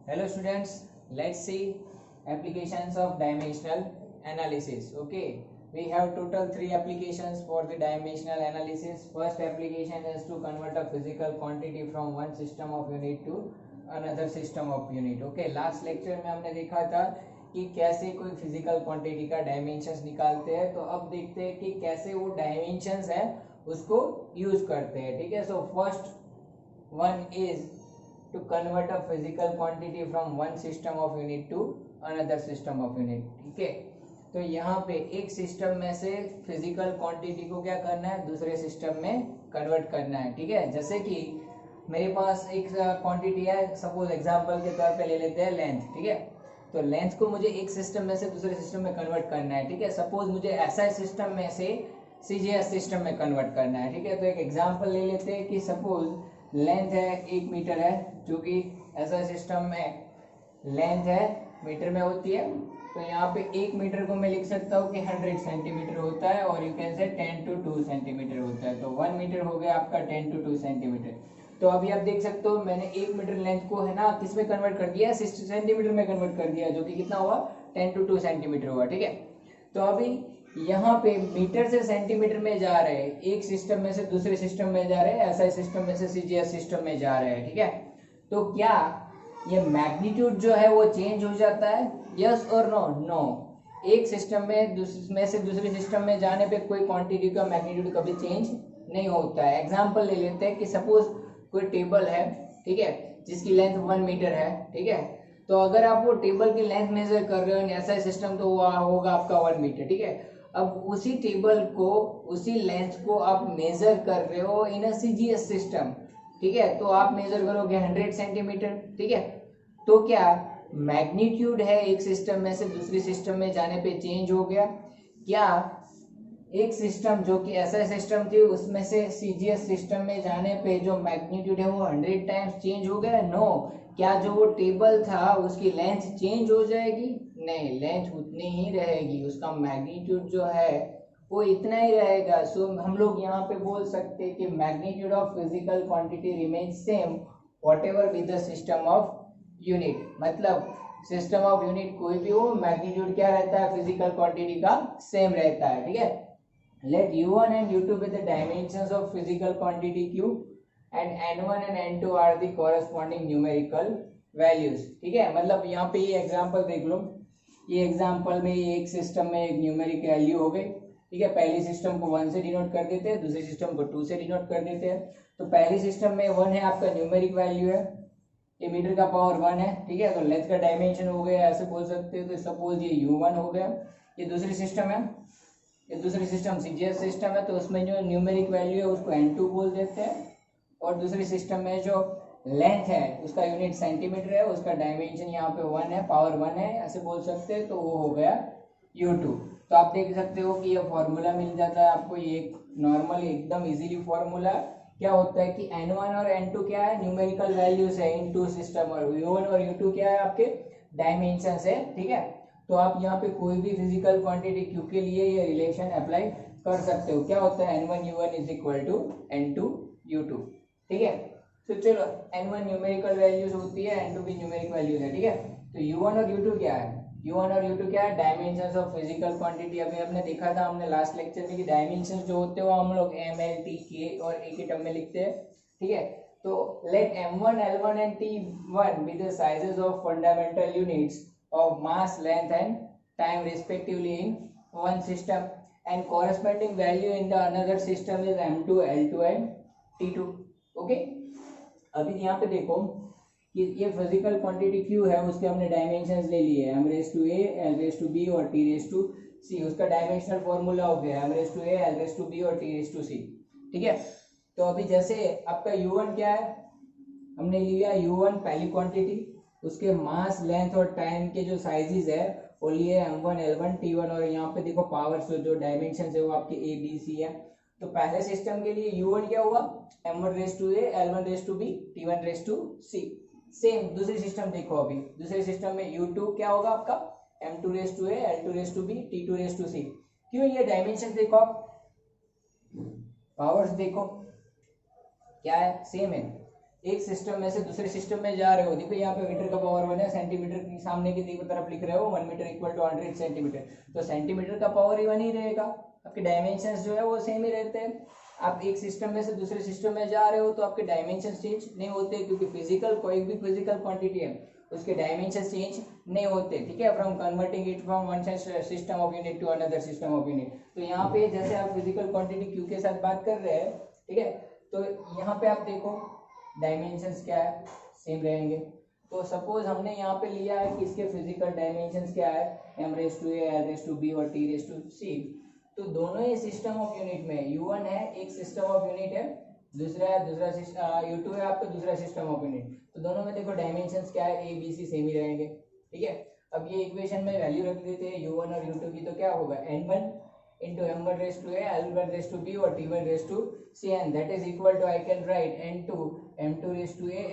Hello students, let's see applications of dimensional analysis. Okay, we have total 3 applications for the dimensional analysis. First application is to convert a physical quantity from one system of unit to another system of unit. Okay, last lecture में हमने देखा था कि कैसे कोई physical quantity का dimensions निकालते हैं, तो अब देखते हैं कि कैसे वो डायमेंशंस है उसको यूज करते हैं. ठीक है, so first one is to convert a physical quantity from one system of unit to another system of unit. ठीक है, तो यहाँ पे एक सिस्टम में से फिजिकल क्वांटिटी को क्या करना है, दूसरे सिस्टम में कन्वर्ट करना है. ठीक है, जैसे कि मेरे पास एक क्वांटिटी है, सपोज एग्जांपल के तौर पे ले लेते हैं लेंथ. ठीक है, तो लेंथ को मुझे एक सिस्टम में से दूसरे सिस्टम में कन्वर्ट करना है. ठीक है, सपोज मुझे ऐसा सिस्टम में से सीजीएस सिस्टम में कन्वर्ट करना है. ठीक है, तो एक एग्जांपल ले लेते हैं कि सपोज लेंथ है 1 मीटर है, जो कि ऐसा सिस्टम में लेंथ है मीटर में होती है. तो यहाँ पे 1 मीटर को मैं लिख सकता हूँ कि 100 सेंटीमीटर होता है, और यू कैन से 10 to 2 सेंटीमीटर होता है. तो 1 मीटर हो गया आपका 10 to 2 सेंटीमीटर. तो अभी आप देख सकते हो मैंने 1 मीटर लेंथ को है ना किस में कन्वर्ट कर दिया, 60 सेंटीमीटर में कन्वर्ट कर दिया, जो कि कितना हुआ 10 to 2 सेंटीमीटर हुआ. ठीक है, तो अभी यहाँ पे मीटर से सेंटीमीटर में जा रहे हैं, एक सिस्टम में से दूसरे सिस्टम में जा रहे हैं, ऐसा सिस्टम में से सीजीएस सिस्टम में जा रहे हैं. ठीक है, तो क्या ये मैग्नीट्यूड जो है वो चेंज हो जाता है, यस और नो? नो. एक सिस्टम में से दूसरे सिस्टम में जाने पे कोई क्वांटिटी का मैग्नीट्यूड कभी चेंज नहीं होता है. एग्जांपल ले लेते हैं कि सपोज कोई टेबल है, ठीक है, जिसकी लेंथ 1 मीटर है. ठीक है, तो अगर आप वो टेबल की लेंथ मेजर कर रहे हो ऐसा सिस्टम, तो वो होगा आपका 1 मीटर. ठीक है, अब उसी टेबल को, उसी लेंथ को आप मेजर कर रहे हो इन अ सीजीएस सिस्टम. ठीक है, तो आप मेजर करोगे 100 सेंटीमीटर. ठीक है, तो क्या मैग्नीट्यूड है एक सिस्टम में से दूसरी सिस्टम में जाने पे चेंज हो गया? क्या एक सिस्टम जो कि ऐसा सिस्टम थी उसमें से सीजीएस सिस्टम में जाने पे जो मैग्नीट्यूड है वो 100 टाइम्स चेंज हो गया? नो. क्या जो वो टेबल था उसकी लेंथ चेंज हो जाएगी? नहीं, लेंथ उतनी ही रहेगी, उसका मैग्नीट्यूड जो है वो इतना ही रहेगा. सो हम लोग यहाँ पे बोल सकते हैं कि magnitude of physical quantity remains same whatever be the system of unit. मतलब सिस्टम ऑफ यूनिट कोई भी हो, मैग्नीट्यूड क्या रहता है फिजिकल क्वांटिटी का सेम रहता है. ठीक है, let u1 and u2 be the dimensions of physical quantity q and n1 and n2 are the corresponding numerical values. ठीक है, मतलब यहाँ पे ये एग्जांपल देख लो, ये एग्जांपल में ये एक सिस्टम में एक न्यूमेरिक वैल्यू हो गई. ठीक है, पहली सिस्टम को 1 से डिनोट कर देते हैं, दूसरे सिस्टम को 2 से डिनोट कर देते हैं. तो पहली सिस्टम में 1 है आपका न्यूमेरिक वैल्यू है, ये मीटर का पावर 1 है. ठीक है, तो लेंथ का डायमेंशन हो गया, ऐसे बोल सकते हो. तो सपोज ये u1 हो गया, ये दूसरी सिस्टम है, ये दूसरी सिस्टम सीजीएस सिस्टम है, तो उसमें जो न्यूमेरिक वैल्यू है उसको n2 बोल देते हैं. और दूसरी सिस्टम में जो लेंथ है उसका यूनिट सेंटीमीटर है, उसका डायमेंशन यहाँ पे 1 है, पावर 1 है, ऐसे बोल सकते हैं. तो वो हो गया u2. तो आप देख सकते हो कि ये फॉर्मूला मिल जाता है आपको, ये एक नॉर्मल एकदम इजीली फॉर्मूला. क्या होता है कि n1 और n2 क्या है, न्यूमेरिकल वैल्यूज है इन टू सिस्टम, और u1 और u2 क्या है आपके डायमेंशन है. ठीक है, तो आप यहाँ पे कोई भी फिजिकल क्वांटिटी q के लिए ये रिलेशन अप्लाई कर सकते हो. क्या होता है n1 u1 is equal to n2 u2. ठीक है, तो चलो n1 न्यूमेरिकल वैल्यूज होती है, n2 भी न्यूमेरिक वैल्यूज है. ठीक है, तो u1 और u2 क्या है, u1 और u2 क्या है, डायमेंशंस ऑफ फिजिकल क्वांटिटी. अभी हमने देखा था हमने लास्ट लेक्चर में कि डायमेंशंस जो होते हैं वो हम लोग m l t k और a के टर्म में लिखते हैं. ठीक है, तो let m1 l1 and t1 be the sizes of fundamental units of mass, length and time respectively in one system, and corresponding value in the another system is m2 l2 and t2. Okay, अभी यहाँ पे देखो कि ये physical quantity q है, उसके हमने dimensions ले लिए, m raise to a, l raise to b और t रेज टू c. उसका डायमेंशनल फॉर्मूला हो गया m raise to a, l raise to b और t रेज टू c. ठीक है, तो अभी जैसे आपका u1 क्या है, हमने लिया u1 पहली क्वांटिटी, उसके मास, लेंथ और टाइम के जो साइजेस है वो लिए m1 l1 t1, और यहाँ पे देखो पावर्स जो डायमेंशन है वो आपके a b c है. तो पहले सिस्टम के लिए u1 क्या हुआ, m1 raise to a, l1 raise to b, t1 raise to c. Same दूसरी सिस्टम देखो, अभी दूसरे सिस्टम में u2 क्या होगा आपका m2 raise to a, l2 raise to b, t2 raise to c. क्यों, ये डायमेंशन देखो आप, पावर्स देखो क्या है, सेम है. एक सिस्टम में से दूसरे सिस्टम में जा रहे हो, देखो यहाँ पे मीटर का पावर 1 है, सेंटीमीटर की सामने की तरफ लिख रहे हो 1 मीटर इक्वल टू 100 सेंटीमीटर, तो सेंटीमीटर का पावर ही 1 ही रहेगा, आपके डायमेंशन जो है वो सेम ही रहते हैं। आप एक सिस्टम में से दूसरे सिस्टम में जा रहे हो तो आपके डायमेंशन चेंज नहीं होते, क्योंकि फिजिकल कोई भी फिजिकल क्वांटिटी है उसके डायमेंशन चेंज नहीं होते, ठीक है, from converting it from one system of unit to another system of unit. तो यहाँ पे जैसे आप फिजिकल क्वांटिटी क्यू के साथ बात कर रहे हैं, ठीक है, तो यहाँ पे आप देखो डायमेंशंस क्या है, सेम रहेंगे। तो सपोज हमने यहाँ पे लिया है कि इसके फिजिकल डायमेंशंस क्या है, m⁴ l⁴ b और t⁴c। तो दोनों ही सिस्टम ऑफ यूनिट में u1 है, एक सिस्टम ऑफ यूनिट है, दूसरा u2 है आपका दूसरा सिस्टम ऑफ यूनिट। तो दोनों में देखो डायमेंशंस क्या है, a b c सेम ही रहेंगे, ठीक है। अब ये इक्वेशन में वैल्यू रख देते हैं u1 और u2 की, तो क्या होगा n1 into m⁴ l⁴ b और t⁴c, and that is equal to I can write n2 m⁴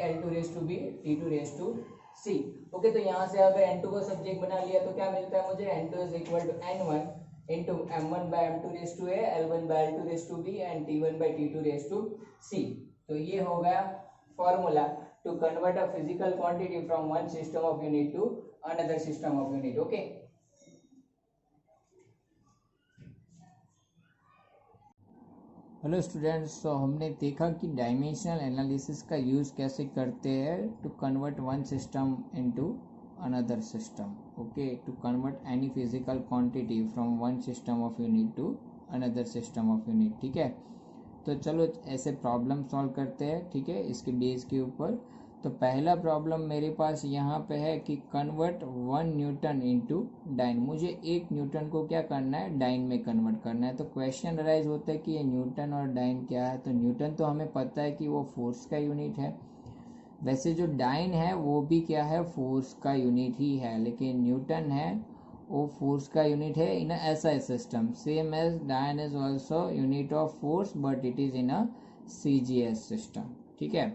l⁴b t⁴c। Okay, तो यहाँ से अगर n2 को सब्जेक्ट बना लिया तो क्या मिलता है मुझे, n2 is equal to n1 into m1 by m⁴ l1 by l⁴b and t1 by t⁴c। तो ये हो गया formula to convert a physical quantity from one system of unit to another system of unit. Okay, hello students, तो हमने देखा कि dimensional analysis का use कैसे करते हैं to convert one system into another system. Okay, to convert any physical quantity from one system of unit to another system of unit, ठीक है। तो चलो ऐसे प्रॉब्लम सॉल्व करते हैं, ठीक है, इसके बेस के ऊपर। तो पहला प्रॉब्लम मेरे पास यहाँ पे है कि कन्वर्ट 1 न्यूटन इनटू डाइन। मुझे 1 न्यूटन को क्या करना है, डाइन में कन्वर्ट करना है। तो क्वेश्चन अराइज होता है कि ये न्यूटन और डाइन क्या है। तो न्यूटन तो हमें पता है कि वो फोर्स का यूनिट है, वैसे जो डाइन है वो भी क्या है, फोर्स का यूनिट ही है, लेकिन न्यूटन है वो फोर्स का यूनिट है in a SI system. Same as dyne is also unit of force but it is in a CGS system, ठीक है।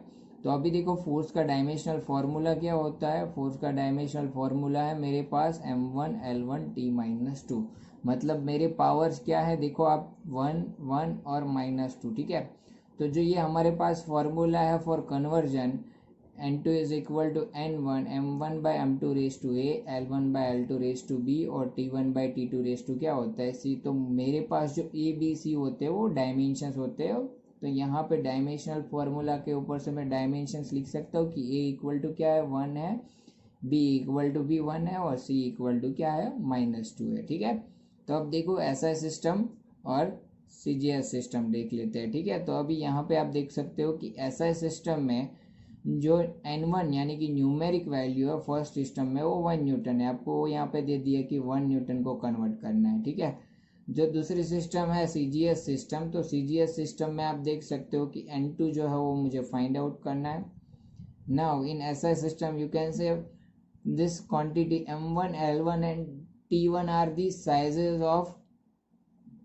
तो अभी देखो फोर्स का डायमेंशनल फॉर्मूला क्या होता है, फोर्स का डायमेंशनल फॉर्मूला है मेरे पास m1 l1 t-2। मतलब मेरे पावर्स क्या है, देखो आप 1 1 और -2, ठीक है। तो जो ये हमारे पास फॉर्मूला है for conversion, n2 is equal to n1 m1 by m2⁴ l1 by l2⁴b और t1 बाय t2⁴ क्या होता है c। तो मेरे पास जो a b c होते हैं वो डायमेंशंस होते हैं। तो यहाँ पे डायमेंशनल फॉर्मूला के ऊपर से मैं डायमेंशंस लिख सकता हूँ कि a इक्वल टू क्या है 1 है, b इक्वल टू भी 1 है और c इक्वल टू क्या है -2 है, ठीक है। तो अब देखो SI सिस्टम और CGS सिस्टम देख लेते हैं, ठीक है। तो अभी यहाँ पे आप देख सकते हो कि SI सिस्टम में जो n1 यानी कि न्यूमेरिक वैल्यू है फर्स्ट सिस्टम में वो 1 न्यूटन है, आपको यहाँ पे दे दिया कि 1 न्यूटन को कन्वर्ट करना है, ठीक है। जो दूसरी सिस्टम है CGS सिस्टम, तो CGS सिस्टम में आप देख सकते हो कि n2 जो है वो मुझे फाइंड आउट करना है। Now in SI system you can say this quantity m1 l1 and t1 are the sizes of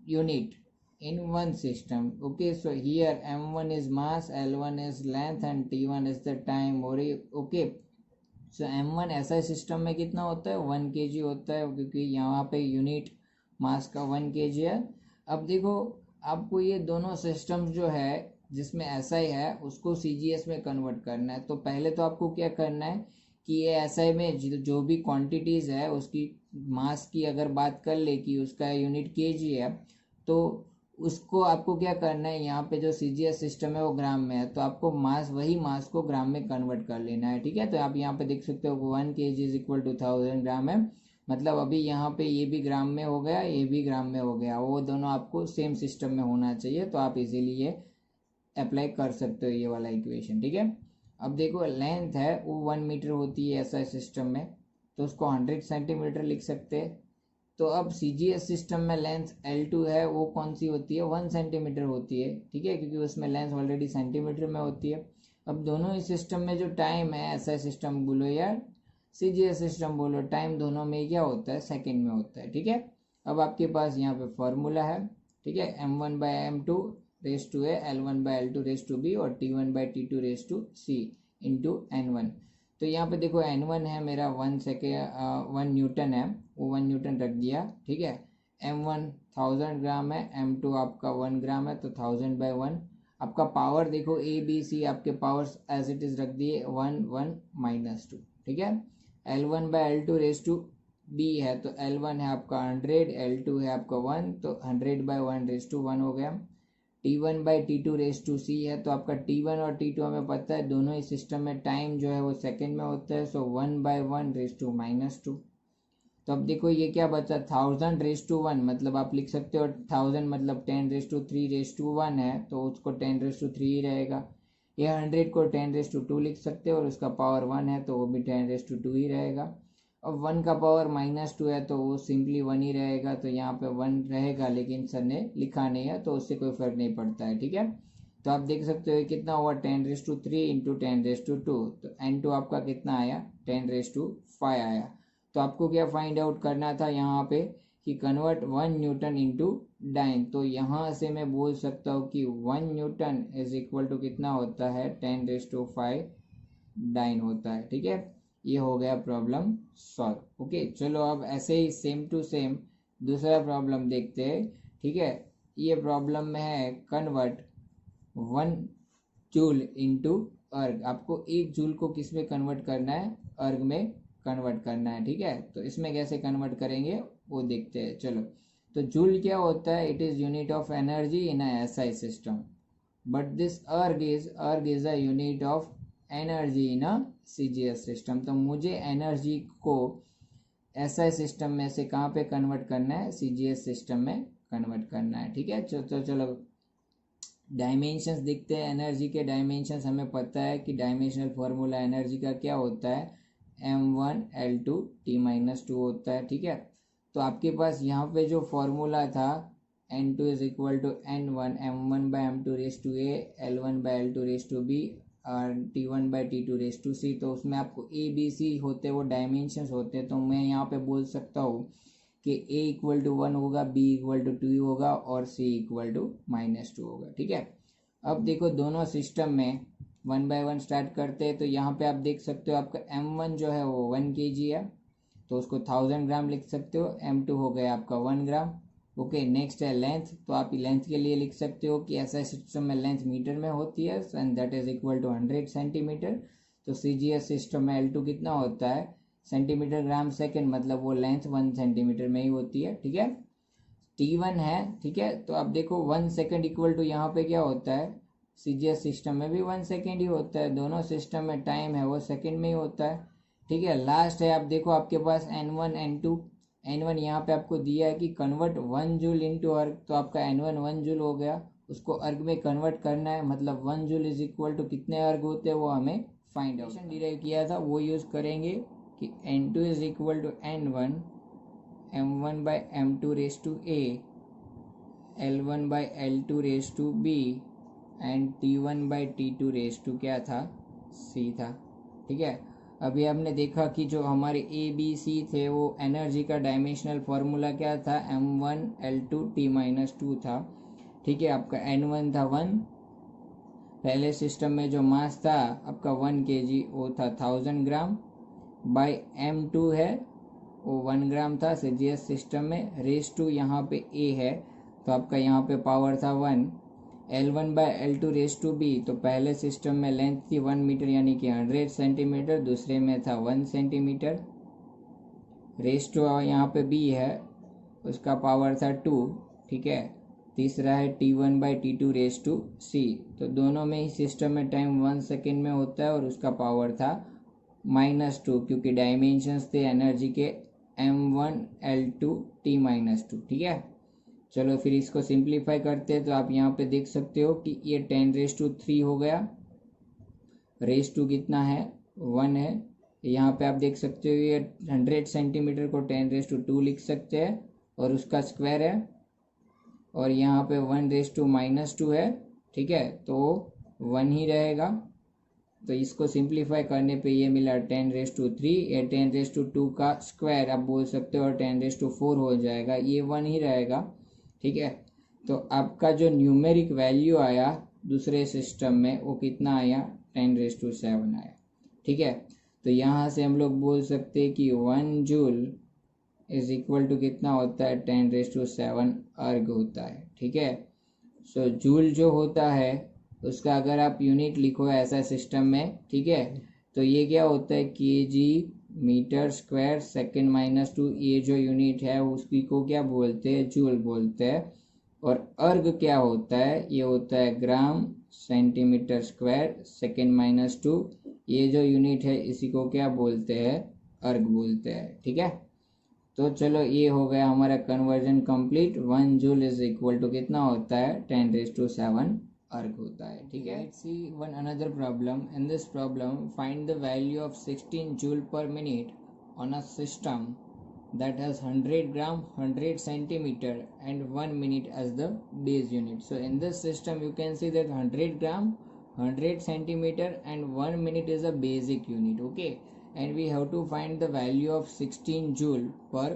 unit in one system. Okay, so here m1 is mass, l1 is length and t1 is the time। और okay, so m1 SI system में कितना होता है 1 kg होता है, क्योंकि यहाँ पे यूनिट मास का 1 kg है। अब देखो आपको ये दोनों सिस्टम जो है जिसमें SI है उसको CGS में कन्वर्ट करना है। तो पहले तो आपको क्या करना है कि ये SI में जो भी क्वांटिटीज़ है उसकी मास की अगर बात कर ले कि उसका यूनिट kg है, तो उसको आपको क्या करना है, यहाँ पे जो CGS सिस्टम है वो ग्राम में है, तो आपको मास वही मास को ग्राम में कन्वर्ट कर लेना है, ठीक है। तो आप यहाँ पे देख सकते हो 1 kg इज इक्वल टू 1000 ग्राम है, मतलब अभी यहाँ पे ये भी ग्राम में हो गया, ये भी ग्राम में हो गया, वो दोनों आपको सेम सिस्टम में होना चाहिए। तो आप इजीली ये अप्लाई कर सकते हो ये वाला इक्वेशन, ठीक है। अब देखो लेंथ है वो 1 मीटर होती है SI सिस्टम में, तो उसको 100 सेंटीमीटर लिख सकते हैं। तो अब CGS सिस्टम में लेंथ L2 है वो कौन सी होती है 1 सेंटीमीटर होती है, ठीक है, क्योंकि उसमें लेंथ ऑलरेडी सेंटीमीटर में होती है। अब दोनों ही सिस्टम में जो टाइम है SI सिस्टम बोलो या CGS सिस्टम बोलो, टाइम दोनों में क्या होता है सेकंड में होता है, ठीक है। अब आपके पास यहाँ पे फॉर्मूला है, ठीक है, m1 by m2⁴ l1 by l2⁴b और t1 bye t2⁴c into n1। तो यहाँ पे देखो n1 है मेरा 1 न्यूटन है, वो 1 न्यूटन रख दिया, ठीक है। m1 1000 ग्राम है, m2 आपका 1 ग्राम है, तो 1000 बाय 1 आपका पावर देखो ए बी सी आपके पावर्स एज इट इज रख दिए 1 1 -2, ठीक है। L1 by L2 raise to B है तो L1 है आपका 100, L2 है आपका 1 तो 100 बाय 1 रेस टू 1 हो गया। T1 by T2 raise to सी है तो आपका T1 और T2 हमें पता है दोनों ही सिस्टम में टाइम जो है वो सेकंड में होता है, सो 1 बाय 1 रेस टू -2। तो अब देखो ये क्या बचा 1000 रेस टू 1, मतलब आप लिख सकते हो 1000 मतलब 10 रेस टू 3 रेस टू 1 है तो उसको 10 रेस टू 3 ही रहेगा। ये 100 को 10 रेस टू 2 लिख सकते हो और उसका पावर 1 है तो वो भी 10 रेस टू 2 ही रहेगा। अब 1 का पावर -2 है तो वो सिंपली 1 ही रहेगा, तो यहाँ पे 1 रहेगा लेकिन सर ने लिखा नहीं है तो उससे कोई फर्क नहीं पड़ता है, ठीक है। तो आप देख सकते हो कितना हुआ 10 raise to 3 into 10 raise to 2, तो N2 आपका कितना आया 10 रेस टू 5 आया। तो आपको क्या फाइंड आउट करना था यहाँ पे कि कन्वर्ट 1 न्यूटन इंटू डाइन, तो यहाँ से मैं बोल सकता हूँ कि 1 न्यूटन इज इक्वल टू कितना होता है 10 रेस टू 5 डाइन होता है, ठीक है। ये हो गया प्रॉब्लम सॉल्व। ओके चलो अब ऐसे ही सेम टू सेम दूसरा प्रॉब्लम देखते हैं, ठीक है। ये प्रॉब्लम में है कन्वर्ट 1 जूल इंटू अर्ग। आपको 1 जूल को किस में कन्वर्ट करना है, अर्ग में कन्वर्ट करना है, ठीक है। तो इसमें कैसे कन्वर्ट करेंगे वो देखते हैं चलो। तो जूल क्या होता है, it is unit of energy in a SI system, but this erg is a unit of energy in a CGS system. तो मुझे एनर्जी को एसआई सिस्टम में से कहाँ पे कन्वर्ट करना है, सीजीएस सिस्टम में कन्वर्ट करना है, ठीक है। चलो डायमेंशंस दिखते हैं। एनर्जी के डायमेंशंस हमें पता है कि डायमेंशनल फॉर्मूला एनर्जी का क्या होता है m1 L2 T-2 होता है, ठीक है। तो आपके पास यहाँ पे जो फॉर्मूला था N2 is equal to N1 M1 by M2 raise to A L1 by L2 raise to B और T1 by T2 raise to C। तो उसमें आपको A B C होते वो डायमेंशंस होते, तो मैं यहाँ पे बोल सकता हूँ कि A इक्वल टू 1 होगा, B इक्वल टू 2 होगा और C इक्वल टू -2 होगा, ठीक है। अब देखो दोनों सिस्टम में 1 बाय 1 स्टार्ट करते हैं, तो यहाँ पे आप देख सकते हो आपका M1 जो है वो 1 kg है तो उसको 1000 ग्राम लिख सकते हो। M2 हो गया आपका 1 ग्राम। ओके नेक्स्ट है लेंथ, तो आप लेंथ के लिए लिख सकते हो कि ऐसा सिस्टम में लेंथ मीटर में होती है and that is equal to 100 centimetre. तो सीजीएस सिस्टम में L2 कितना होता है सेंटीमीटर ग्राम सेकेंड, मतलब वो लेंथ 1 सेंटीमीटर में ही होती है, ठीक है। T1 है, ठीक है। तो आप देखो 1 सेकेंड इक्वल टू यहाँ पे क्या होता है, सीजीएस सिस्टम में भी 1 सेकेंड ही होता है, दोनों सिस्टम में टाइम है वो सेकेंड में ही होता है, ठीक है। लास्ट है आप देखो आपके पास N1 N2, N1 यहाँ पे आपको दिया है कि कन्वर्ट 1 जूल इंटू अर्ग, तो आपका N1 1 जूल हो गया, उसको अर्ग में कन्वर्ट करना है, मतलब 1 जूल इज इक्वल टू कितने अर्ग होते हैं वो हमें फाइंड आउट डिराइव किया था वो यूज करेंगे कि N2 is equal to N1 M1 by M2 raise to A L1 by L2 raise to B and T1 by T2 raise to क्या था C था, ठीक है। अभी हमने देखा कि जो हमारे A B C थे वो एनर्जी का डायमेंशनल फॉर्मूला क्या था M1 L2 T-2 था, ठीक है। आपका N1 था 1, पहले सिस्टम में जो मास था आपका 1 kg वो था 1000 ग्राम बाई M2 है वो 1 ग्राम था सीजीएस सिस्टम में, रेस टू यहाँ पे A है तो आपका यहाँ पे पावर था 1, L1 by L2 raise to B, तो पहले सिस्टम में लेंथ थी 1 मीटर यानी कि 100 सेंटीमीटर, दूसरे में था 1 सेंटीमीटर, रेस टू यहाँ पे B है उसका पावर था 2, ठीक है। तीसरा है T1 by T2 raise to C, तो दोनों में ही सिस्टम में टाइम 1 सेकेंड में होता है और उसका पावर था -2 क्योंकि डायमेंशंस थे एनर्जी के M1 L2 T-2, ठीक है। चलो फिर इसको सिंप्लीफाई करते हैं, तो आप यहाँ पे देख सकते हो कि ये 10 रेस टू 3 हो गया, रेस टू कितना है 1 है, यहाँ पे आप देख सकते हो ये 100 सेंटीमीटर को 10 रेस टू 2 लिख सकते हैं और उसका स्क्वायर है, और यहाँ पे 1 रेस टू -2 है, ठीक है, तो 1 ही रहेगा। तो इसको सिंप्लीफाई करने पे ये मिला 10 रेस टू 3, ये 10 रेस टू 2 का स्क्वायर आप बोल सकते हो और 10 रेस टू 4 हो जाएगा, ये 1 ही रहेगा, ठीक है। तो आपका जो न्यूमेरिक वैल्यू आया दूसरे सिस्टम में वो कितना आया 10 रेस टू 7 आया, ठीक है। तो यहाँ से हम लोग बोल सकते हैं कि 1 जूल इज इक्वल टू कितना होता है 10 रेस टू 7 अर्ग होता है, ठीक है। सो जूल जो होता है उसका अगर आप यूनिट लिखो ऐसा सिस्टम में, ठीक है, तो ये क्या होता है KG metre square second minus 2, ये जो यूनिट है उसकी को क्या बोलते हैं, जूल बोलते हैं। और अर्ग क्या होता है, ये होता है gram centimetre square second minus 2, ये जो यूनिट है इसी को क्या बोलते हैं, अर्ग बोलते हैं। ठीक है, तो चलो ये हो गया हमारा conversion complete. 1 joule is equal to कितना होता है, 10⁷ अर्ग होता है। ठीक है, let's see one another problem. In this problem find the value of 16 joule per minute on a system that has 100 gram 100 centimeter and 1 minute as the base unit. So in this system you can see that 100 gram 100 centimeter and 1 minute is a basic unit. Okay, and we have to find the value of 16 joule per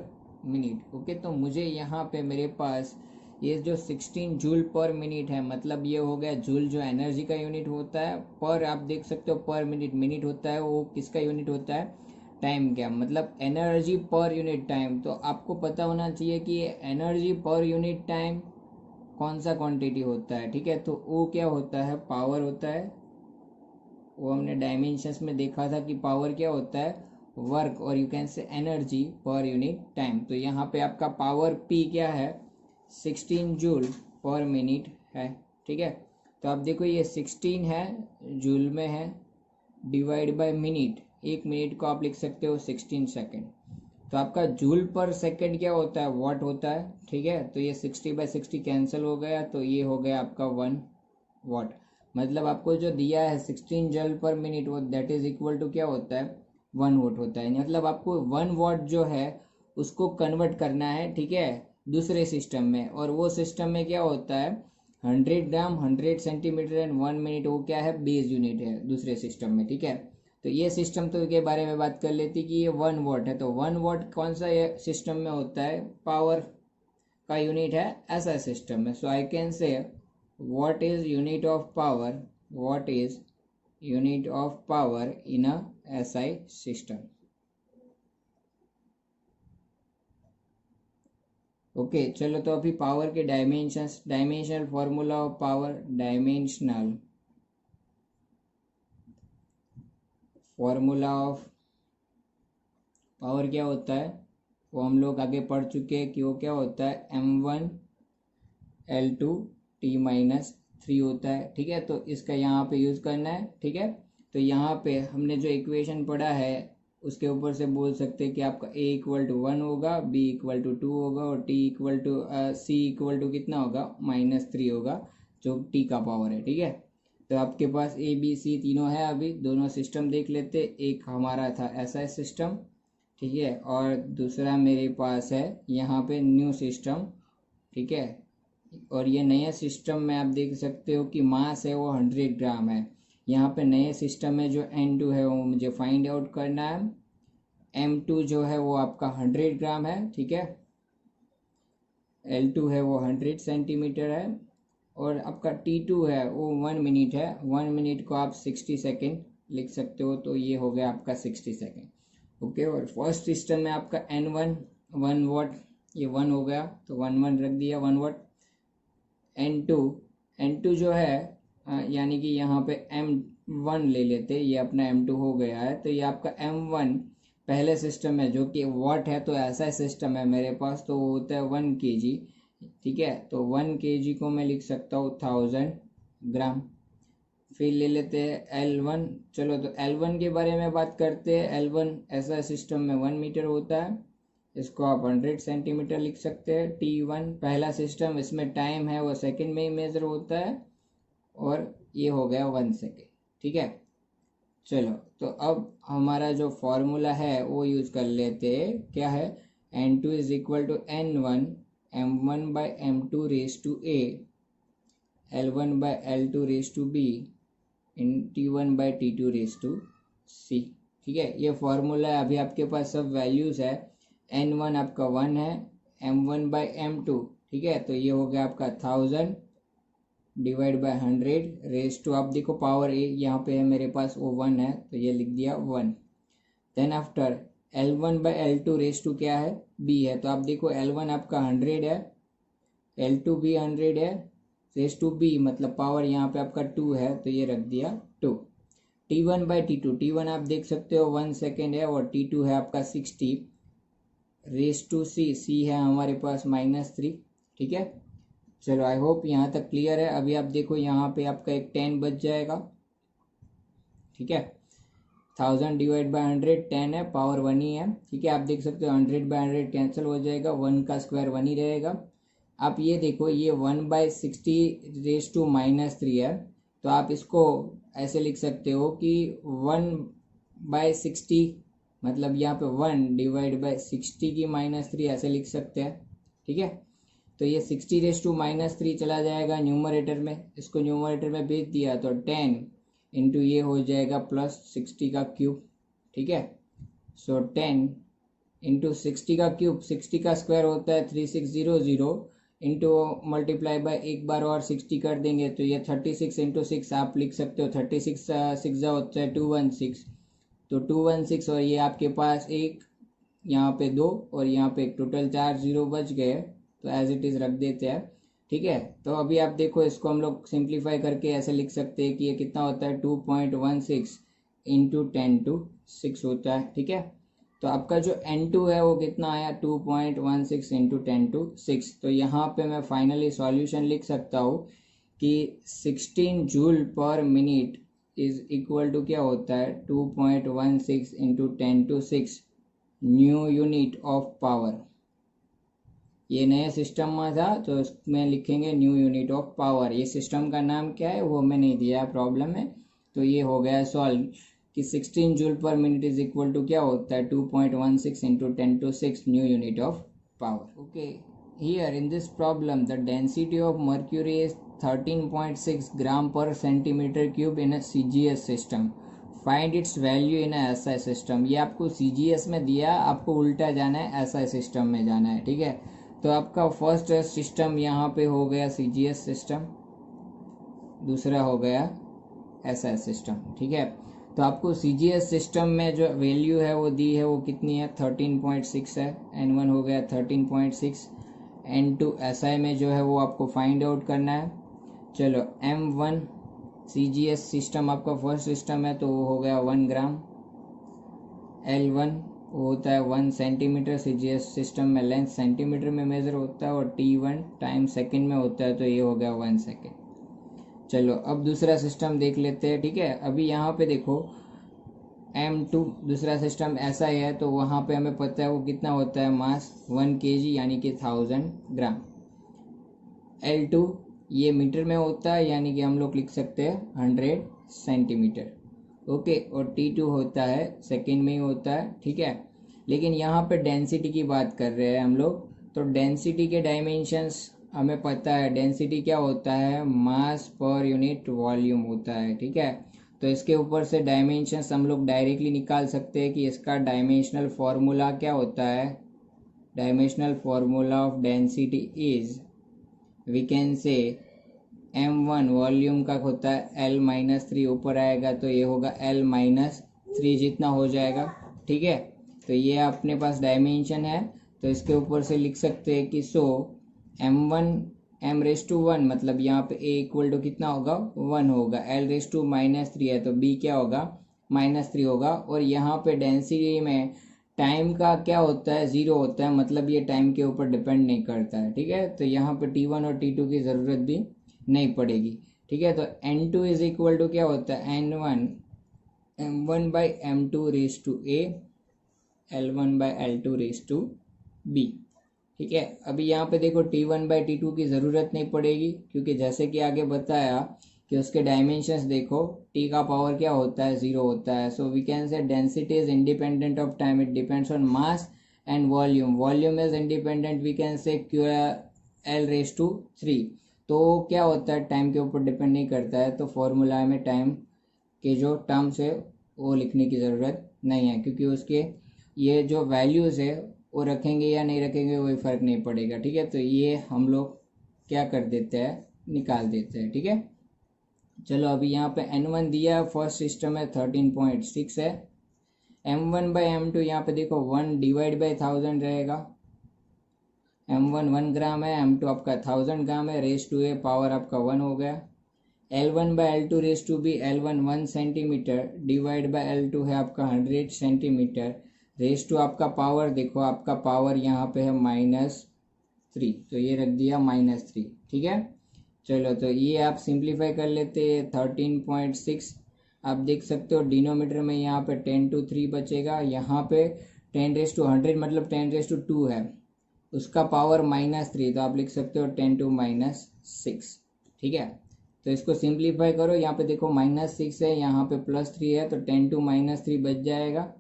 minute. Okay, तो मुझे यहाँ पे मेरे पास ये जो 16 joule per minute है, मतलब ये हो गया जूल जो एनर्जी का यूनिट होता है, पर आप देख सकते हो पर मिनट मिनट होता है, वो किसका यूनिट होता है, टाइम क्या, मतलब एनर्जी पर यूनिट टाइम। तो आपको पता होना चाहिए कि एनर्जी पर यूनिट टाइम कौन सा क्वांटिटी होता है। ठीक है, तो वो क्या होता है, पावर होता है। वो हमने डायमेंशंस में देखा था कि पावर क्या होता है, वर्क, और यू कैन से एनर्जी पर यूनिट टाइम। तो यहाँ पे आपका पावर पी क्या है, 16 जूल पर मिनट है। ठीक है, तो आप देखो ये 16 है, जूल में है, डिवाइड बाय मिनट, एक मिनट को आप लिख सकते हो 16 सेकेंड। तो आपका जूल पर सेकेंड क्या होता है, वॉट होता है। ठीक है, तो ये 60/60 कैंसिल हो गया, तो ये हो गया आपका 1 वॉट। मतलब आपको जो दिया है 16 जूल पर मिनट, वो दैट इज इक्वल टू क्या होता है, 1 वॉट होता है। मतलब आपको 1 वॉट जो है उसको कन्वर्ट करना है, ठीक है, दूसरे सिस्टम में। और वो सिस्टम में क्या होता है, 100 ग्राम 100 सेंटीमीटर एंड 1 मिनट, वो क्या है, बेस यूनिट है दूसरे सिस्टम में। ठीक है, तो ये सिस्टम तो के बारे में बात कर लेती कि ये 1 वॉट है। तो 1 वॉट कौन सा ये सिस्टम में होता है, पावर का यूनिट है ऐसा सिस्टम में। So I can say what is unit of power, what is unit of power in a SI system. Okay, चलो तो अभी पावर के dimensions, dimensional formula of power, dimensional formula of power क्या होता है, वो हम लोग आगे पढ़ चुके हैं कि वो क्या होता है, m1 l2 t-3 होता है। ठीक है, तो इसका यहाँ पे यूज करना है। ठीक है, तो यहाँ पे हमने जो इक्वेशन पढ़ा है उसके ऊपर से बोल सकते हैं कि आपका a इक्वल टू 1 होगा, b इक्वल टू 2 होगा, और t equal to c equal to कितना होगा, -3 होगा, जो t का पावर है। ठीक है, तो आपके पास a b c तीनों है। अभी दोनों सिस्टम देख लेते, एक हमारा था ऐसा सिस्टम, ठीक है, और दूसरा मेरे पास है यहाँ पे न्यू सिस्टम। ठीक है, और ये नया सिस्टम में आप देख सकते हो कि मास है वो 100 ग्राम है। यहाँ पे नए सिस्टम में जो n2 है वो मुझे फाइंड आउट करना है। m2 जो है वो आपका 100 ग्राम है। ठीक है, l2 है वो 100 सेंटीमीटर है, और आपका t2 है वो 1 मिनट है। 1 मिनट को आप 60 सेकेंड लिख सकते हो, तो ये हो गया आपका 60 सेकेंड। ओके, और फर्स्ट सिस्टम में आपका n1 1 वॉट, ये 1 हो गया, तो 1 रख दिया, 1 वॉट। n2 जो है यानी कि यहाँ पे m1 ले लेते, ये अपना m2 हो गया है। तो ये आपका m1 पहले सिस्टम है जो कि वॉट है, तो ऐसा सिस्टम है मेरे पास, तो वो होता है 1 kg। ठीक है, तो 1 kg को मैं लिख सकता हूँ 1000 ग्राम। फिर ले लेते हैं L1। चलो तो L1 के बारे में बात करते हैं। L1 ऐसा सिस्टम में 1 मीटर होता है, इसको आप 100 सेंटीमीटर लिख सकते हैं। T1 पहला सिस्टम, इसमें टाइम है वो सेकंड में ही मेजर होता है, और ये हो गया 1 सेकेंड। ठीक है, चलो तो अब हमारा जो फॉर्मूला है वो यूज कर लेते हैं। क्या है, n2 is equal to n1 m1 by m2 raise to a, l1 by l2 raise to b, in t1 by t2 raise to c। ठीक है, ये फॉर्मूला है। अभी आपके पास सब वैल्यूज है। n1 आपका 1 है, m1 बाय m2, ठीक है, तो ये हो गया आपका 1000 डिवाइड बाय 100 रेज टू, आप देखो पावर ए यहाँ पे है मेरे पास, वो 1 है, तो ये लिख दिया 1। Then after L1 by L2 raise to क्या है, b है, तो आप देखो L1 आपका 100 है, L2 भी 100 है, रेस टू बी मतलब पावर यहाँ पे आपका 2 है तो ये रख दिया 2। T1/T2, T1 आप देख सकते हो 1 सेकेंड है और T2 है आपका 60 रेस टू सी, सी है हमारे पास -3। ठीक है, चलो आई होप यहाँ तक क्लियर है। अभी आप देखो यहाँ पे आपका एक 10 बच जाएगा। ठीक है, 1000 डिवाइड बाय 100 10 है, पावर 1 ही है। ठीक है, आप देख सकते हो 100/100 कैंसिल हो जाएगा, 1 का स्क्वायर 1 ही रहेगा। आप ये देखो ये 1/60 रेस टू -3 है, तो आप इसको ऐसे लिख सकते हो कि 1/60 मतलब यहाँ पे 1 डिवाइड बाय 60 की -3 ऐसे लिख सकते हैं। ठीक है, तो ये 60 रेस टू -3 चला जाएगा न्यूमरेटर में, इसको न्यूमरेटर में भेज दिया तो 10 इंटू ये हो जाएगा प्लस 60 का क्यूब। ठीक है, सो 10 इंटू 60 का क्यूब, 60 का स्क्वायर होता है 3600 इंटू मल्टीप्लाई बाय एक बार और 60 कर देंगे तो ये 36 इंटू 6 आप लिख सकते हो। 36 6 होता है 216, तो 216 और ये आपके पास एक यहाँ पे 2 और यहाँ पे एक, टोटल 4 0 बच गए, तो एज इट इज रख देते हैं। ठीक है, तो अभी आप देखो इसको हम लोग सिंप्लीफाई करके ऐसे लिख सकते हैं कि ये कितना होता है 2.16 इंटू 10⁶ होता है। ठीक है, तो आपका जो N2 है वो कितना आया 2.16 इंटू 10⁶। तो यहाँ पे मैं फाइनली सॉल्यूशन लिख सकता हूँ कि 16 joule per minute is equal to क्या होता है 2.16 into 10⁶ new unit of power. ये नए सिस्टम में था तो इसमें लिखेंगे न्यू यूनिट ऑफ पावर। ये सिस्टम का नाम क्या है वो हमें नहीं दिया है प्रॉब्लम में, तो ये हो गया सॉल्व कि 16 joule per minute is equal to क्या होता है 2.16 into 10⁶ new unit of power. Okay, here in this problem the density of mercury is 13.6 ग्राम पर centimetre cube in a CGS system, find its value in a SI system. ये आपको CGS में दिया, आपको उल्टा जाना है SI सिस्टम में जाना है। ठीक है, तो आपका फर्स्ट सिस्टम यहाँ पे हो गया CGS सिस्टम, दूसरा हो गया SI सिस्टम। ठीक है, तो आपको CGS सिस्टम में जो वैल्यू है वो दी है वो कितनी है 13.6 है, N1 हो गया 13.6। N2 SI में जो है वो आपको फाइंड आउट करना है। चलो M1 CGS सिस्टम आपका फर्स्ट सिस्टम है तो वो हो गया 1 ग्राम। L1 वो होता है 1 सेंटीमीटर, CGS सिस्टम में लेंथ सेंटीमीटर में मेजर होता है और T1 टाइम सेकंड में होता है, तो ये हो गया 1 सेकंड। चलो अब दूसरा सिस्टम देख लेते हैं। ठीक है, अभी यहाँ पे देखो M2 दूसरा सिस्टम ऐसा ही है, तो वहाँ पे हमें पता है वो कितना होता है मास 1 kg यानी कि 1000 ग्राम। L2 ये मीटर में होता है यानी कि हम लोग लिख सकते हैं 100 सेंटीमीटर। ओके, और T2 होता है सेकेंड में ही होता है। ठीक है, लेकिन यहाँ पे डेंसिटी की बात कर रहे हैं हम लोग, तो डेंसिटी के डायमेंशंस हमें पता है। डेंसिटी क्या होता है मास पर यूनिट वॉल्यूम होता है। ठीक है, तो इसके ऊपर से डायमेंशंस हम लोग डायरेक्टली निकाल सकते हैं कि इसका डायमेंशनल फॉर्मूला क्या होता है। Dimensional formula of density is we can say M1 volume का होता है L-3, ऊपर आएगा तो ये होगा L-3 जितना हो जाएगा। ठीक है, तो ये अपने पास डायमेंशन है, तो इसके ऊपर से लिख सकते हैं कि सो M1 M⁻1 मतलब यहाँ पे A इक्वल टू कितना होगा 1 होगा, L⁻³ है तो B क्या होगा -3 होगा। और यहाँ पे डेंसिटी में टाइम का क्या होता है 0 होता है, मतलब ये टाइम के ऊपर डिपेंड नहीं करता है। ठीक है, तो यहाँ पे T1 और T2 की ज़रूरत भी नहीं पड़ेगी। ठीक है, तो N2 इज इक्वल टू क्या होता है N1 M1/M2⁴A L1/L2⁵B। ठीक है, अभी यहाँ पे देखो T1/T2 की ज़रूरत नहीं पड़ेगी क्योंकि जैसे कि आगे बताया कि उसके डायमेंशंस देखो, T का पावर क्या होता है 0 होता है। So we can say density is independent of time, it depends on mass and volume. Volume is independent, we can say L⁻3। तो क्या होता है टाइम के ऊपर डिपेंड नहीं करता है, तो फॉर्मूला में टाइम के जो टर्म्स है वो लिखने की ज़रूरत नहीं है क्योंकि उसके ये जो वैल्यूज़ है वो रखेंगे या नहीं रखेंगे कोई फ़र्क नहीं पड़ेगा। ठीक है, तो ये हम लोग क्या कर देते हैं निकाल देते हैं। ठीक है, चलो अभी यहाँ पे N1 दिया, फर्स्ट सिस्टम है 13.6 है। M1/M2 यहाँ पे देखो 1 डिवाइड बाई 1000 रहेगा, M1 1 ग्राम है, M2 आपका 1000 ग्राम है, रेस टू ए पावर आपका 1 हो गया। L1 by L2 raise to B L1 1 centimetre divide by L2 है आपका 100 सेंटीमीटर, रेस टू आपका पावर देखो, आपका पावर यहाँ पे है -3, तो ये रख दिया -3, ठीक है। चलो तो ये आप सिंप्लीफाई कर लेते हैं, 13.6 आप देख सकते हो डिनोमीटर में यहाँ पे 10⁻³ बचेगा, यहाँ पे 10⁻100 मतलब 10⁻2 है, उसका पावर -3, तो आप लिख सकते हो 10⁻6, ठीक है। तो इसको सिंप्लीफाई करो, यहाँ पे देखो -6 है, यहाँ पे +3 है, तो 10⁻³ बच जाएगा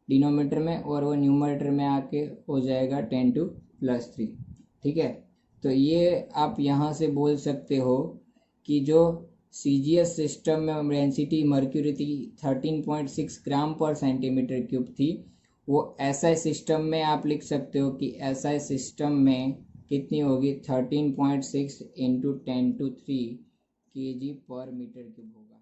डिनोमीटर में, और वो न्यूमरेटर में आके हो जाएगा 10⁻3, ठीक है। तो ये आप यहाँ से बोल सकते हो कि जो CGS सिस्टम में डेंसिटी मर्क्यूरी थी 13.6 ग्राम पर सेंटीमीटर क्यूब थी, वो SI सिस्टम में आप लिख सकते हो कि SI सिस्टम में कितनी होगी, 13.6 × 10⁻³ kg पर मीटर क्यूब होगा।